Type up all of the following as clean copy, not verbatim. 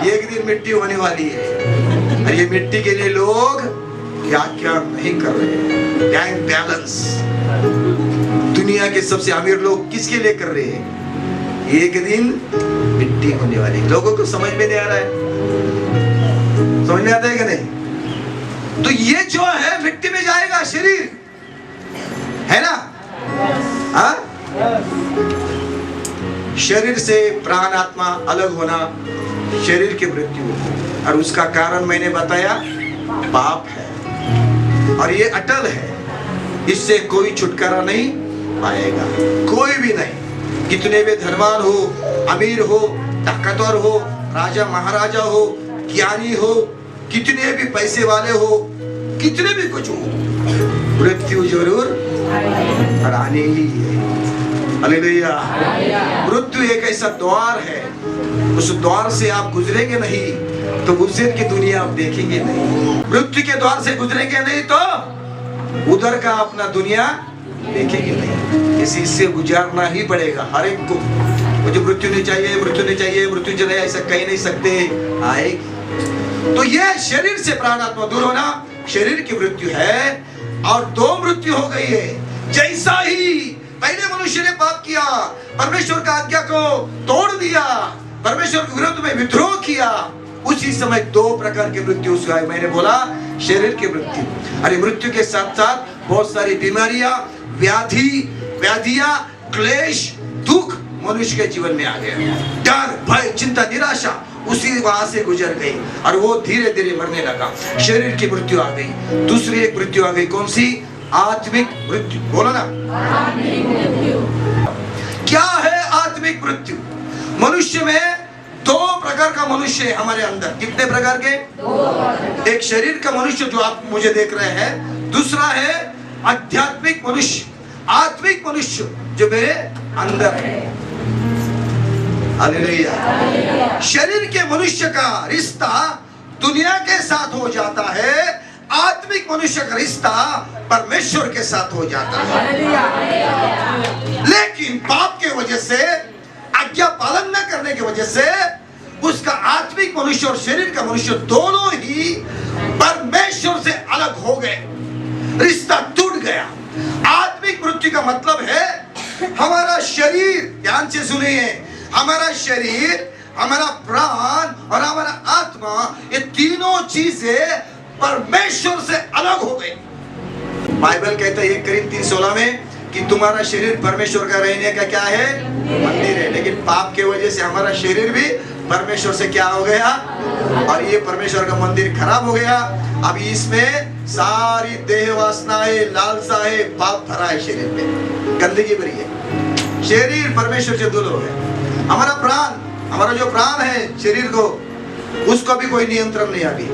एक दिन मिट्टी होने वाली है, और ये मिट्टी के लिए लोग क्या क्या नहीं कर रहे हैं। बैंक बैलेंस, दुनिया के सबसे अमीर लोग किसके लिए कर रहे हैं? एक दिन मिट्टी होने वाली। लोगों को समझ में नहीं आ रहा है, समझ में आता है कि नहीं? तो ये जो है मिट्टी में जाएगा, शरीर है ना। हाँ, शरीर से प्राण आत्मा अलग होना, शरीर की मृत्यु, और उसका कारण मैंने बताया पाप है, और ये अटल है, इससे कोई छुटकारा नहीं पाएगा, कोई भी नहीं। कितने भी धनवान हो, अमीर हो, ताकतवर हो, राजा महाराजा हो, ज्ञानी हो, कितने भी पैसे वाले हो, कितने भी कुछ हो, मृत्यु जरूर आनी ही है। हालेलुया। मृत्यु एक ऐसा द्वार है, उस द्वार से आप गुजरेंगे नहीं तो उस दिन की दुनिया आप देखेंगे नहीं। मृत्यु के द्वार से गुजरेंगे नहीं तो उधर का अपना दुनिया देखेंगे नहीं। इसी से गुजारना ही पड़ेगा हर एक को। मुझे मृत्यु नहीं चाहिए, मृत्यु नहीं चाहिए, मृत्यु चले, ऐसा कह नहीं सकते, आएगी। तो ये शरीर से प्राण आत्मा दूर होना शरीर की मृत्यु है। और दो मृत्यु हो गई है। जैसा ही पहले मनुष्य ने पाप किया, परमेश्वर का आज्ञा को तोड़ दिया, परमेश्वर के विरुद्ध में विद्रोह किया, उसी समय दो प्रकार की मृत्यु हुआ है। मैंने बोला शरीर की मृत्यु, अरे मृत्यु के साथ साथ बहुत सारी बीमारियां, व्याधियां, क्लेश, दुख मनुष्य के जीवन में आ गया। डर, भय, चिंता, निराशा उसी वहां से गुजर गई, और वो धीरे धीरे मरने लगा। शरीर की मृत्यु आ गई। दूसरी एक मृत्यु आ गई, कौन सी? आत्मिक मृत्यु। बोलो ना, आत्मिक मृत्यु। क्या है आत्मिक मृत्यु? मनुष्य में दो प्रकार का मनुष्य है हमारे अंदर। कितने प्रकार के? दो। एक शरीर का मनुष्य जो आप मुझे देख रहे हैं, दूसरा है आध्यात्मिक मनुष्य, आत्मिक मनुष्य जो मेरे अंदर है। हालेलुया। शरीर के मनुष्य का रिश्ता दुनिया के साथ हो जाता है, आत्मिक मनुष्य का रिश्ता परमेश्वर के साथ हो जाता है। लेकिन पाप के वजह से, आज्ञा पालन न करने की वजह से उसका आत्मिक मनुष्य और शरीर का मनुष्य दोनों ही परमेश्वर से अलग हो गए, रिश्ता टूट गया। आत्मिक मृत्यु का मतलब है हमारा शरीर, ध्यान से सुनिए, हमारा शरीर, हमारा प्राण और हमारा आत्मा, ये तीनों चीजें परमेश्वर से अलग हो गई। बाइबल कहता है 1 कोरिन्थियों 3:16 में कि तुम्हारा शरीर परमेश्वर का रहने का क्या है? मंदिर है। लेकिन पाप के वजह से हमारा शरीर भी परमेश्वर से क्या हो गया? और ये परमेश्वर का मंदिर खराब हो गया। अब इसमें सारी देह वासनाएं, लालसाएं, पाप भरा है शरीर में, गंदगी भरी है। शरीर परमेश्वर से दूर हो गया। हमारा प्राण, हमारा जो प्राण है शरीर को, उसको भी कोई नियंत्रण नहीं अभी।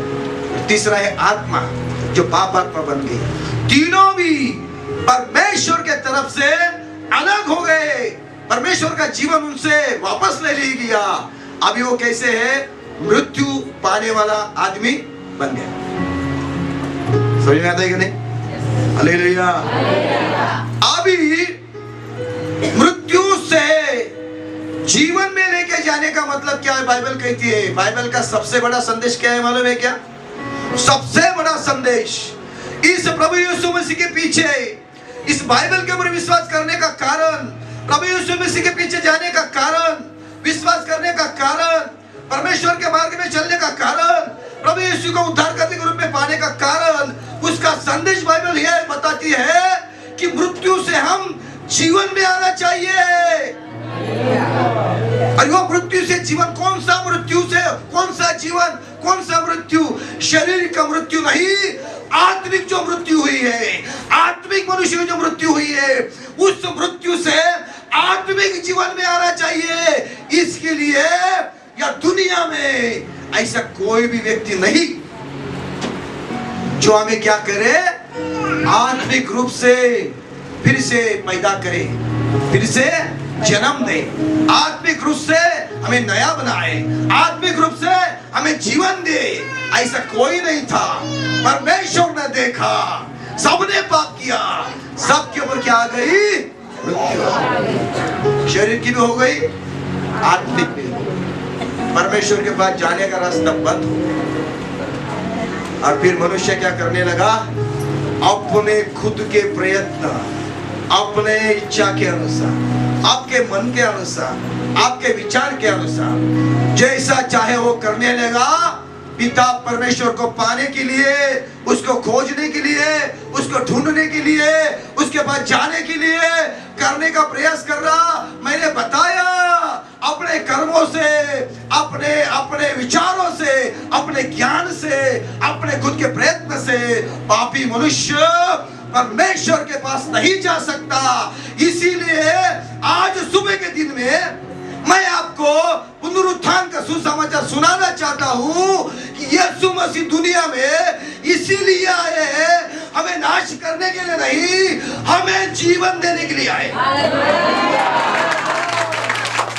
तीसरा है आत्मा, जो पाप आत्मा बन गई। तीनों भी परमेश्वर के तरफ से अलग हो गए। परमेश्वर का जीवन उनसे वापस ले लिया गया। अभी वो कैसे है? मृत्यु पाने वाला आदमी बन गया। समझ में आता है कि नहीं? हालेलुया। अभी मृत्यु से जीवन में लेके जाने का मतलब क्या है? बाइबल कहती है, बाइबल का सबसे बड़ा संदेश क्या है मालूम है क्या? सबसे बड़ा संदेश, इस प्रभु यीशु मसीह के पीछे, इस बाइबल के ऊपर विश्वास करने का कारण, प्रभु यीशु मसीह के पीछे जाने का कारण, विश्वास करने का कारण, परमेश्वर के मार्ग में चलने का कारण, प्रभु यीशु को उद्धार करने के रूप में पाने का कारण, उसका संदेश बाइबल यह बताती है कि मृत्यु से हम जीवन में आना चाहिए। और वो मृत्यु से जीवन, कौन सा मृत्यु से कौन सा जीवन, कौन सा मृत्यु? शरीर का मृत्यु नहीं, आत्मिक जो मृत्यु हुई है, आत्मिक मनुष्य की जो मृत्यु हुई है, उस मृत्यु से आत्मिक जीवन में आना चाहिए। इसके लिए या दुनिया में ऐसा कोई भी व्यक्ति नहीं जो हमें क्या करे? आत्मिक रूप से फिर से पैदा करे, फिर से जन्म दे, आत्मिक रूप से हमें नया बनाए, आत्मिक रूप से हमें जीवन दे। ऐसा कोई नहीं था। परमेश्वर ने देखा, सबने पाप किया, सबके ऊपर क्या आ गई? मृत्यु। शरीर की भी हो गई, आत्मिक भी। परमेश्वर के पास जाने का रास्ता बंद हो गया। और फिर मनुष्य क्या करने लगा? अपने खुद के प्रयत्न, अपने इच्छा के अनुसार, आपके मन के अनुसार, आपके विचार के अनुसार जैसा चाहे वो करने लगा। पिता परमेश्वर को पाने के लिए, उसको खोजने के लिए, उसको ढूंढने के लिए, उसके पास जाने के लिए करने का प्रयास कर रहा। मैंने बताया अपने कर्मों से, अपने विचारों से, अपने ज्ञान से, अपने खुद के प्रयत्न से पापी मनुष्य परमेश्वर के पास नहीं जा सकता। इसीलिए आज सुबह के दिन में मैं आपको पुनरुत्थान का सुसमाचार सुनाना चाहता हूं कि यीशु मसीह दुनिया में इसीलिए आए हैं, हमें नाश करने के लिए नहीं, हमें जीवन देने के लिए आए।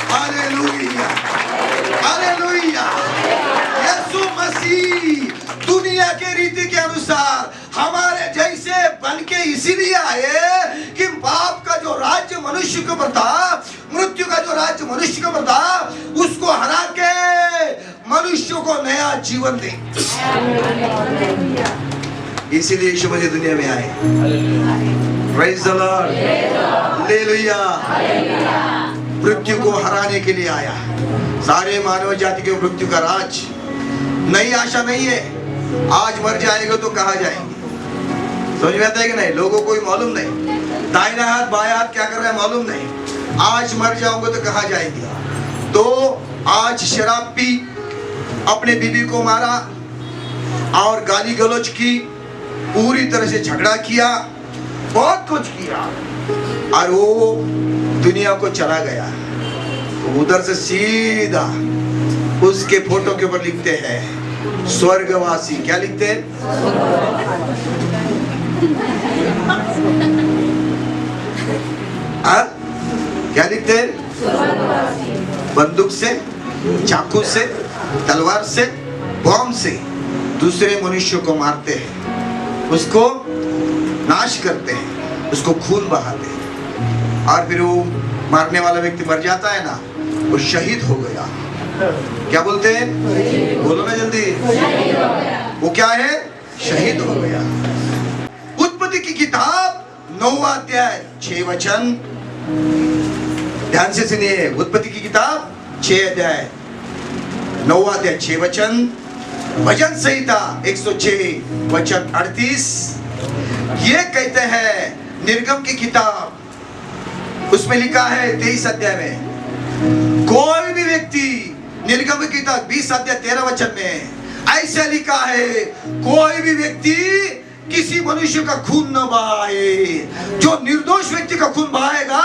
Hallelujah, hallelujah. यीशु मसीह दुनिया के रीति के अनुसार हमारे जैसे बन के इसीलिए आए कि पाप का जो राज्य मनुष्य के ऊपर था, मृत्यु का जो राज्य मनुष्य के ऊपर था, उसको हरा के मनुष्य को नया जीवन दे। इसीलिए यीशु मसीह दुनिया में आए। Praise the Lord, hallelujah. मृत्यु को हराने के लिए आया। सारे मानव जाति के मृत्यु का राज, नई आशा नहीं है। आज मर जाएगा तो कहाँ जाएंगे? समझ में आता है कि नहीं? लोगों को मालूम नहीं, दाहिना हाथ बाया हाथ क्या कर रहा है मालूम नहीं। आज मर जाओगे तो कहाँ जाएंगे? तो आज शराब पी, अपने बीवी को मारा और गाली गलौज की, पूरी तरह से झगड़ा किया, बहुत कुछ किया और वो दुनिया को चला गया। तो उधर से सीधा उसके फोटो के ऊपर लिखते हैं स्वर्गवासी। क्या लिखते हैं? क्या लिखते हैं? बंदूक से, चाकू से, तलवार से, बॉम्ब से दूसरे मनुष्य को मारते हैं, उसको नाश करते हैं, उसको खून बहाते हैं और फिर वो मारने वाला व्यक्ति मर जाता है ना, वो शहीद हो गया। क्या बोलते हैं? बोलो ना जल्दी। वो क्या है? शहीद हो गया। उत्पत्ति की किताब 9वां अध्याय 6 वचन, ध्यान से सुनिए। उत्पत्ति की किताब 6 अध्याय 9वां अध्याय 6 वचन, भजन संहिता 106 वचन 38। ये कहते हैं निर्गम की किताब, उसमें लिखा है 23 अध्याय में, कोई भी व्यक्ति, निर्गम की किताब 20 अध्याय 13 वचन में ऐसा लिखा है, कोई भी व्यक्ति किसी मनुष्य का खून न बहाए। जो निर्दोष व्यक्ति का खून बहाएगा,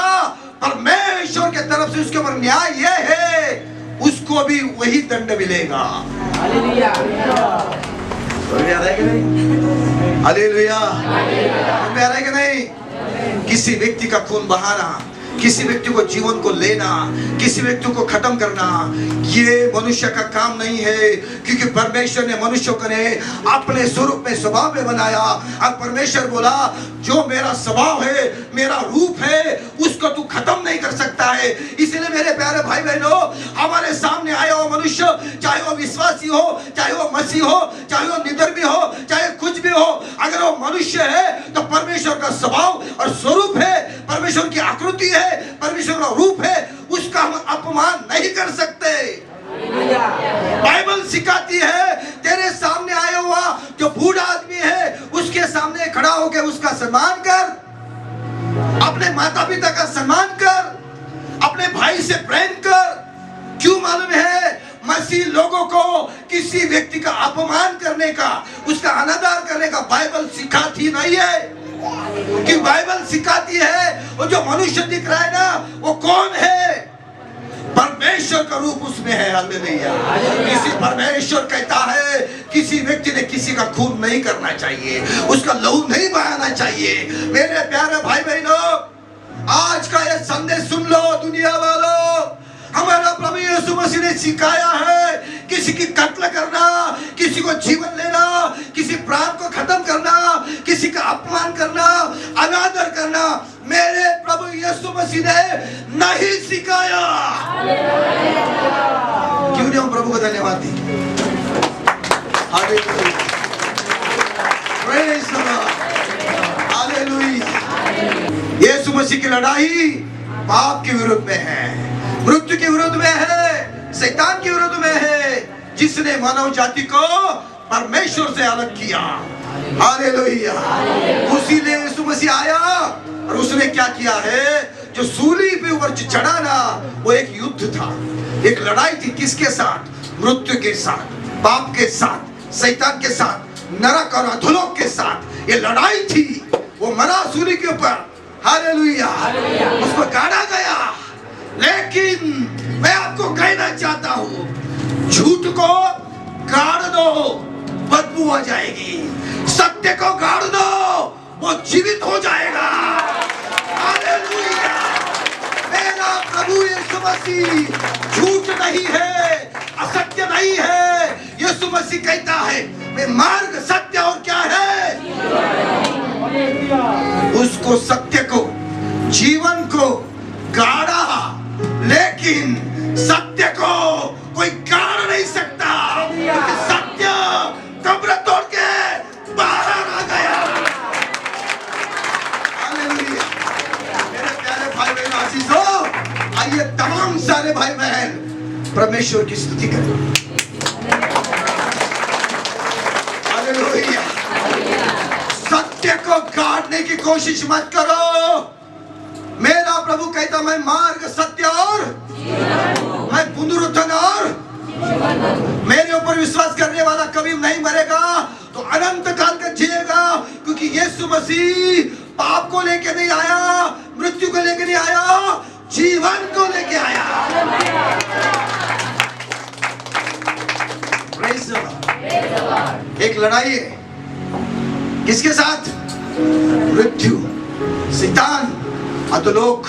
परमेश्वर के तरफ से उसके ऊपर न्याय यह है, उसको भी वही दंड मिलेगा। हालेलुया, हालेलुया, हालेलुया कि नहीं? किसी व्यक्ति का खून बहाना, किसी व्यक्ति को जीवन को लेना, किसी व्यक्ति को खत्म करना, ये मनुष्य का काम नहीं है। क्योंकि परमेश्वर ने मनुष्य को ने अपने स्वरूप में, स्वभाव में बनाया और परमेश्वर बोला जो मेरा स्वभाव है, मेरा रूप है, उसको तू खत्म नहीं कर सकता है। इसलिए मेरे प्यारे भाई बहनों, हमारे सामने आया हो मनुष्य, चाहे वो विश्वासी हो, चाहे वो मसीह हो, चाहे वो निधर्मी हो, चाहे कुछ भी हो, अगर वो मनुष्य है तो परमेश्वर का स्वभाव और स्वरूप है, परमेश्वर की आकृति है, परमेश्वर का रूप है, उसका हम अपमान नहीं कर सकते। बाइबल सिखाती है तेरे सामने आया हुआ जो बूढ़ा आदमी है, उसके सामने खड़ा होकर उसका सम्मान कर, अपने माता पिता का सम्मान कर, अपने भाई से प्रेम कर। क्यों मालूम है? मसीह लोगों को किसी व्यक्ति का अपमान करने का, उसका अनादर करने का बाइबल सिखाती नहीं है। कि बाइबल सिखाती है वो जो मनुष्य दिख रहा है ना, वो कौन है? परमेश्वर का रूप उसमें है। हालेलुया। किसी परमेश्वर कहता है किसी व्यक्ति ने किसी का खून नहीं करना चाहिए, उसका लहू नहीं बहाना चाहिए। मेरे प्यारे भाई बहनों, आज का ये संदेश सुन लो दुनिया वालों। हमारा प्रभु यीशु मसीह ने सिखाया है किसी की कत्ल करना, किसी को जीवन लेना, किसी प्राण को खत्म करना, किसी का अपमान करना, अनादर करना, मेरे प्रभु यीशु मसीह ने नहीं सिखाया। क्यों नहीं? हम प्रभु को धन्यवाद दी। Hallelujah, praise the Lord, hallelujah. Yeshu Masih की लड़ाई पाप के विरुद्ध में है, मृत्यु के विरुद्ध में है, शैतान के विरुद्ध में है, जिसने मानव जाति को परमेश्वर से अलग किया। हालेलुया। उसी ने यीशु मसीह आया और उसने क्या किया है, जो सूली पे ऊपर चढ़ा ना, वो एक युद्ध था, एक लड़ाई थी। किसके साथ? मृत्यु के साथ, पाप के साथ, शैतान के साथ, नरक और अधोलोक के साथ ये लड़ाई थी। वो मरा सूली के ऊपर, हालेलुया, उसको गाड़ा गया। लेकिन मैं आपको कहना चाहता हूं, झूठ को गाड़ दो, बदबू आ जाएगी। सत्य को गाड़ दो, वो जीवित हो जाएगा। हालेलुया। मेरा प्रभु यीशु मसीह झूठ नहीं है, असत्य नहीं है। यीशु मसीह कहता है, मैं मार्ग, सत्य और क्या है? उसको, सत्य को, जीवन को गाड़ा, लेकिन सत्य को कोई गाड़ नहीं सकता। सत्य कब्र तोड़ के बाहर आ गया। हालेलुया। मेरे प्यारे भाई बहन आशीषों, आइए तमाम सारे भाई बहन परमेश्वर की स्तुति करें। हालेलुया। सत्य को गाड़ने की कोशिश मत करो। मेरा प्रभु कहता, मैं मार्ग, सत्य और मैं पुनरुत्थान और मेरे ऊपर विश्वास करने वाला कभी नहीं मरेगा, तो अनंत काल तक जिएगा। क्योंकि यीशु मसीह पाप को लेके नहीं आया, मृत्यु को लेके नहीं आया, जीवन को लेके आया। Praise the Lord. एक लड़ाई है, किसके साथ? मृत्यु, शैतान, अधोलोक।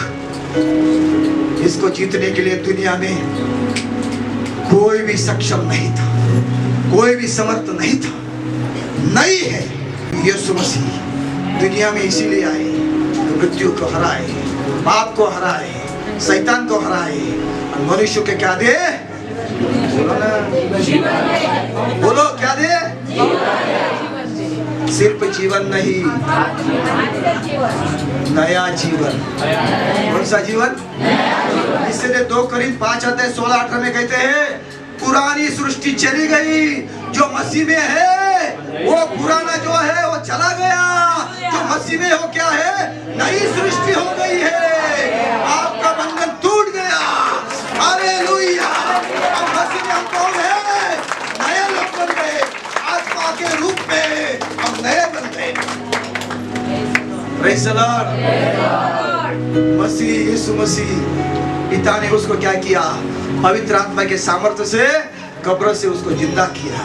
इसको जीतने के लिए दुनिया में कोई भी सक्षम नहीं था, कोई भी समर्थ नहीं था, नहीं है। यीशु मसीह दुनिया में इसीलिए आए, तो मृत्यु को हराए, पाप को हराए, शैतान को हराए, और मनुष्य के क्या दे? बोलो क्या दे? सिर्फ जीवन नहीं, नया जीवन। कौन सा जीवन? इसलिए 2 कोरिन्थ 5:16-18 में कहते हैं, पुरानी सृष्टि चली गई, जो मसीह में है वो पुराना जो है वो चला गया, जो मसीह में हो क्या है? नई सृष्टि हो गई है। आपका बंधन टूट गया। हालेलुया। अब मसीह में हम कौन है? नए लोग बन गए, आत्मा के रूप में हम नए बन गए। Praise the Lord. Masih, Yeshu Masih, पिता ने उसको क्या किया? पवित्र आत्मा के सामर्थ्य से कब्र से उसको जिंदा किया।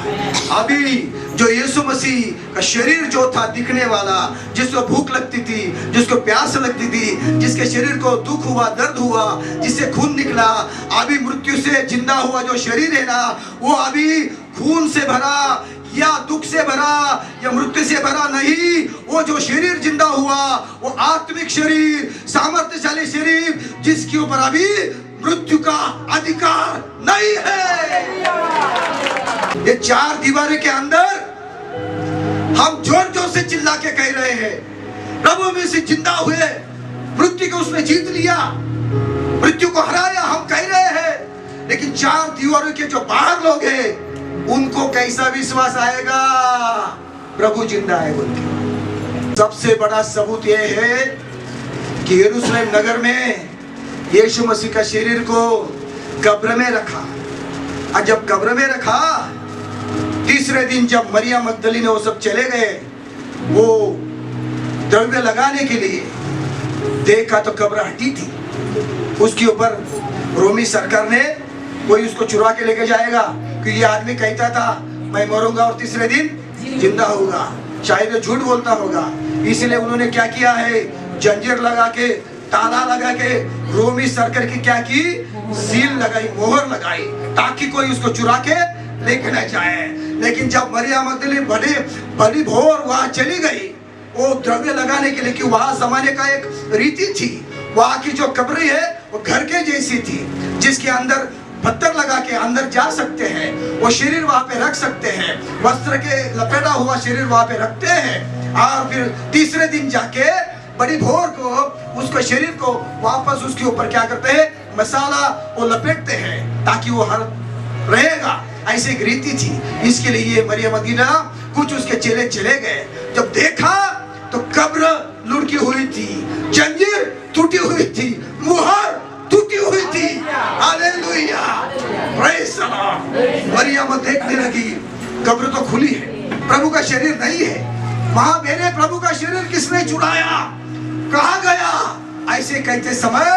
अभी जो यीशु मसीह का शरीर जो था दिखने वाला, जिसको भूख लगती थी, जिसको प्यास लगती थी, जिसके शरीर को दुख हुआ, दर्द हुआ, जिससे खून निकला, अभी मृत्यु से जिंदा हुआ जो शरीर है ना, वो अभी खून से भरा या दुख से भरा या मृत्यु से भरा नहीं। वो जो शरीर जिंदा हुआ, वो आत्मिक शरीर, सामर्थ्यशाली शरीर, जिसके ऊपर अभी मृत्यु का अधिकार नहीं है। ये 4 दीवारों के अंदर हम जोर जोर से चिल्ला के कह रहे हैं, प्रभु में से जिंदा हुए, मृत्यु को उसने जीत लिया, मृत्यु को हराया, हम कह रहे हैं। लेकिन 4 दीवारों के जो बाहर लोग हैं, उनको कैसा विश्वास आएगा प्रभु जिंदा है बोल के? सबसे बड़ा सबूत यह है कि यरूशलेम नगर में यीशु मसीह का शरीर को कब्र में रखा, और जब कब्र में रखा, तीसरे दिन जब मरियम मगदलीनी वो सब चले गए वो द्रव्य लगाने के लिए, देखा तो कब्र हटी थी। उसके ऊपर रोमी सरकार ने, कोई उसको चुरा के लेके जाएगा, क्योंकि ये आदमी कहता था मैं मरूंगा और तीसरे दिन जिंदा होगा, शायद झूठ बोलता होगा। इसलिए उन्होंने क्या किया है, जंजीर लगा के, ताला लगा के, रोमी सरकार की क्या की, सील लगाई, मोहर लगाई, ताकि कोई उसको चुरा के लेके न जाए। लेकिन जब मरियम मगदलीनी बड़ी भोर वहां चली गई, वो द्रव्य लगाने के लिए, कि वहां जमाने का एक रीति थी, वहां की जो कब्र है वो घर के जैसी थी, जिसके अंदर पत्थर लगा के अंदर जा सकते हैं, वो शरीर वहां पे रख सकते हैं, वस्त्र के लपेटा हुआ शरीर वहां पे रखते हैं, और फिर तीसरे दिन जाके बड़ी भोर को उसको शरीर को वापस उसके ऊपर क्या करते हैं, मसाला वो लपेटते हैं ताकि वो हर रहेगा। ऐसी एक रीति थी। इसके लिए ये मरियम मदीना कुछ उसके चेले चले गए। जब देखा तो कब्र लुढ़की हुई थी, जंजीर टूटी हुई थी, मुहर टूटी हुई थी। Hallelujah, praise the Lord. मरियम देखने लगी, कब्र तो खुली है, प्रभु का शरीर नहीं है। वहां मेरे प्रभु का शरीर किसने चुराया, कहाँ गया? ऐसे कहते समय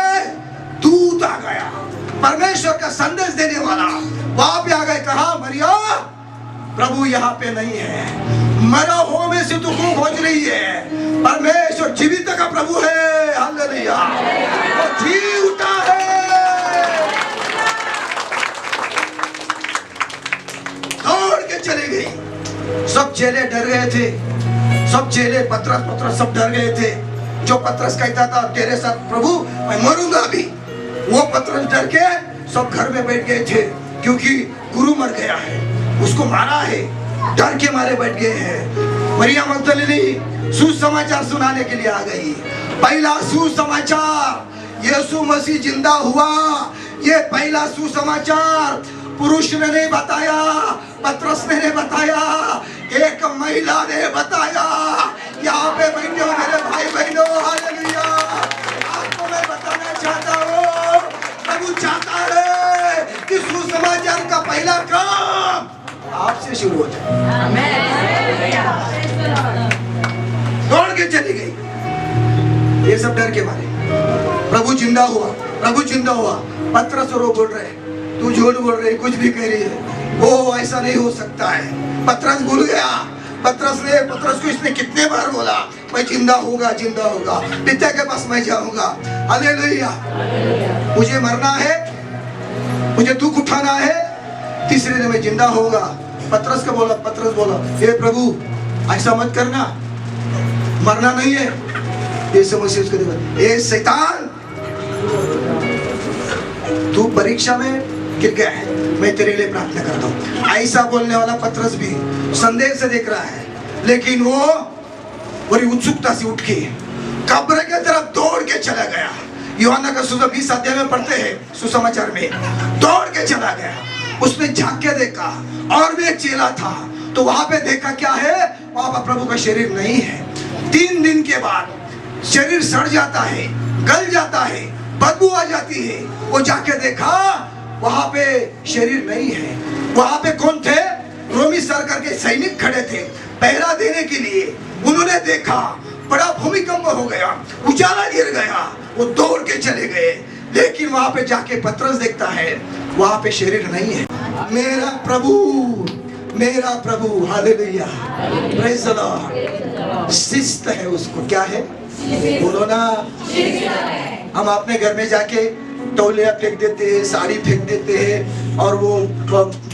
दूत आ गया, परमेश्वर का संदेश देने वाला वहां पे आ गए। कहा, मरियम प्रभु यहाँ पे नहीं है, मरा हुआ में से तू क्यों खोज रही है? परमेश्वर जीवित का प्रभु है। हालेलुया, वो जी उठा है। दौड़ के चले गई। सब चेले डर गए थे, सब चेले पतरस सब डर गए थे। जो पतरस कहता था तेरे साथ प्रभु मैं मरूंगा भी, वो पतरस डर के सब घर में बैठ गए थे, क्योंकि गुरु मर गया है, उसको मारा है, डर के मारे बैठ गए हैं। मरियम मगदलीनी सुसमाचार सुनाने के लिए आ गई। पहला सुसमाचार, यीशु मसीह जिंदा हुआ। ये पहला सुसमाचार पुरुष ने नहीं बताया, पतरस ने नहीं बताया, एक महिला ने बताया। यहाँ पे बैठे हो मेरे भाई बहनों, हालेलुया। आपको मैं बताना चाहता हूँ, प्रभु चाहता है कि सुसमाचार का पहला काम आपसे शुरू हो जाए। दौड़ के चली गई, ये सब डर के मारे। प्रभु जिंदा हुआ, प्रभु जिंदा हुआ। पतरस रो बोल रहे, तू झूठ बोल रही, कुछ भी कह रही है, वो ऐसा नहीं हो सकता है। पतरस भूल गया। पतरस को इसने कितने बार बोला, मैं जिंदा होगा, जिंदा होगा, पिता के पास मैं जाऊंगा। हालेलुया, मुझे मरना है, मुझे दुख उठाना है, तीसरे दिन मैं जिंदा होगा। पतरस बोला, हे प्रभु ऐसा मत करना, मरना नहीं है। ये समझ उसको देखो, ए शैतान तू परीक्षा में गिर गया है, मैं तेरे लिए प्रार्थना करता हूँ। ऐसा बोलने वाला पतरस भी संदेह से देख रहा है, लेकिन वो बड़ी उत्सुकता से उठ के कब्र के तरफ दौड़ के चला गया। यूहन्ना का सुसमाचार 20 अध्याय में पढ़ते हैं, सुसमाचार में दौड़ के चला गया। उसने झांक के देखा, और भी एक चेला था, तो वहां पे देखा क्या है, वहां पर प्रभु का शरीर नहीं है। 3 दिन के बाद शरीर सड़ जाता है, गल जाता है, बदबू आ जाती है। वो जाके देखा, वहां पे शरीर नहीं है। वहां पे कौन थे? रोमी सरकार के सैनिक खड़े थे पहरा देने के लिए। उन्होंने देखा, बड़ा भूमिकंप हो गया, उजाला गिर गया, वो दौड़ के चले गए। लेकिन वहां पे जाके पतरस देखता है, वहां पे शरीर नहीं है। मेरा प्रभु, हालेलुया, प्रेज़ द लॉर्ड। शिस्त है उसको, क्या है बोलो ना। हम अपने घर में जाके तौलिया फेंक देते हैं, साड़ी फेंक देते हैं, और वो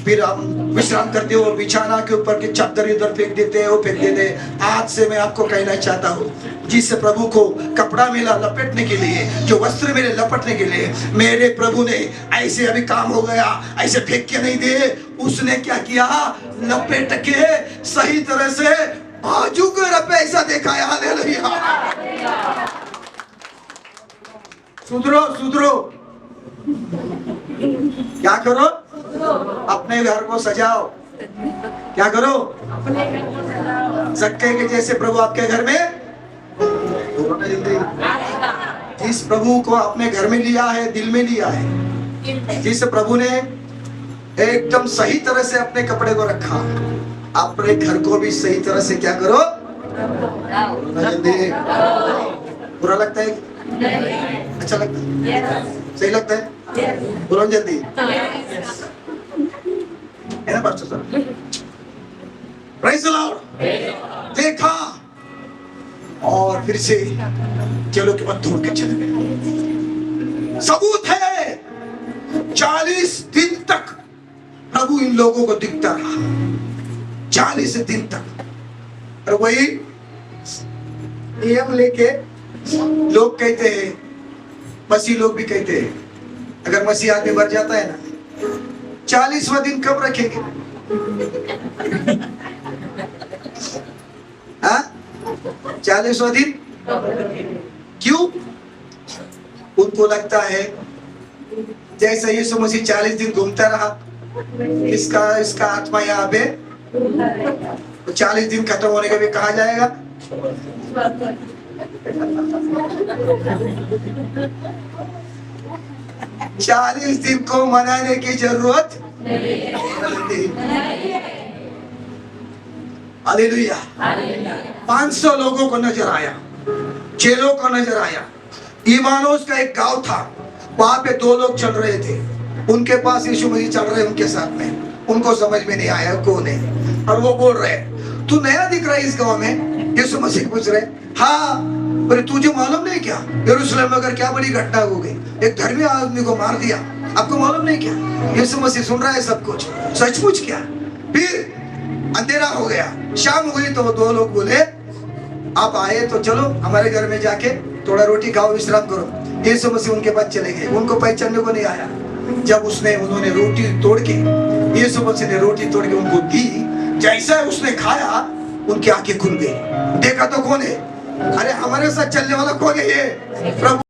फिर हम विश्राम करते हो, बिछाना के ऊपर की चादर इधर फेंक देते हैं, वो फेंक देते हैं। आज से मैं आपको कहना चाहता हूँ, जिस प्रभु को कपड़ा मिला लपेटने के लिए, जो वस्त्र मिले लपेटने के लिए, मेरे प्रभु ने ऐसे अभी काम हो गया ऐसे फेंक के नहीं दे। उसने क्या किया, लपेट के सही तरह से बाजू के रपे ऐसा देखा है। हालेलुया, सुधरो, क्या करो, अपने घर को सजाओ। क्या करो, जक्के के जैसे प्रभु आपके घर में। जिस प्रभु को अपने घर में लिया है, दिल में लिया है, जिस प्रभु ने एकदम सही तरह से अपने कपड़े को रखा, अपने घर को भी सही तरह से क्या करो। बुरा लगता है, अच्छा लगता है, सही लगता है, बोलो जल्दी, है ना पास्टर साहब? Praise the Lord. देखा और फिर से चलो के बाद दौड़ के चले गए। सबूत है, 40 दिन तक प्रभु इन लोगों को दिखता रहा, 40 दिन तक। और वही नियम लेके लोग कहते हैं, मसीह लोग भी कहते हैं, अगर मसीह आदमी मर जाता है ना, 40वां दिन कब रखेंगे? हाँ, 40वां दिन क्यों? उनको लगता है जैसे यीशु मसीह 40 दिन घूमता रहा, इसका आत्मा यहाँ पे तो 40 दिन खत्म होने के भी कहा जाएगा। चालीस दिन को मनाने की जरूरत नहीं। हालेलुया। 500 लोगों को नजर आया, चेलों को नजर आया। ईमानोस का एक गांव था, वहां पे 2 लोग चल रहे थे, उनके पास यीशु मसीह चल रहे उनके साथ में। उनको समझ में नहीं आया कौन है, और वो बोल रहे तू नया दिख रहा है इस गांव में। यीशु मसीह पूछ रहे हाँ, पर तुझे मालूम नहीं क्या यरूशलेम में अगर क्या बड़ी घटना हो गई, एक धर्मी आदमी को मार दिया, आपको मालूम नहीं क्या? यीशु मसीह सुन रहा है सब कुछ, सचमुच क्या? फिर अंधेरा हो गया, शाम हुई तो 2 लोग बोले आप आए तो चलो हमारे घर में जाके थोड़ा रोटी खाओ, विश्राम करो। यीशु मसीह उनके पास चले गए, उनको पहचानने को नहीं आया। जब उन्होंने रोटी तोड़ के, यीशु मसीह ने रोटी तोड़ के उनको दी, जैसा उसने खाया उनकी आंखें खुल गई। देखा तो कौन है? अरे हमारे साथ चलने वाला कौन है? ये प्रभु।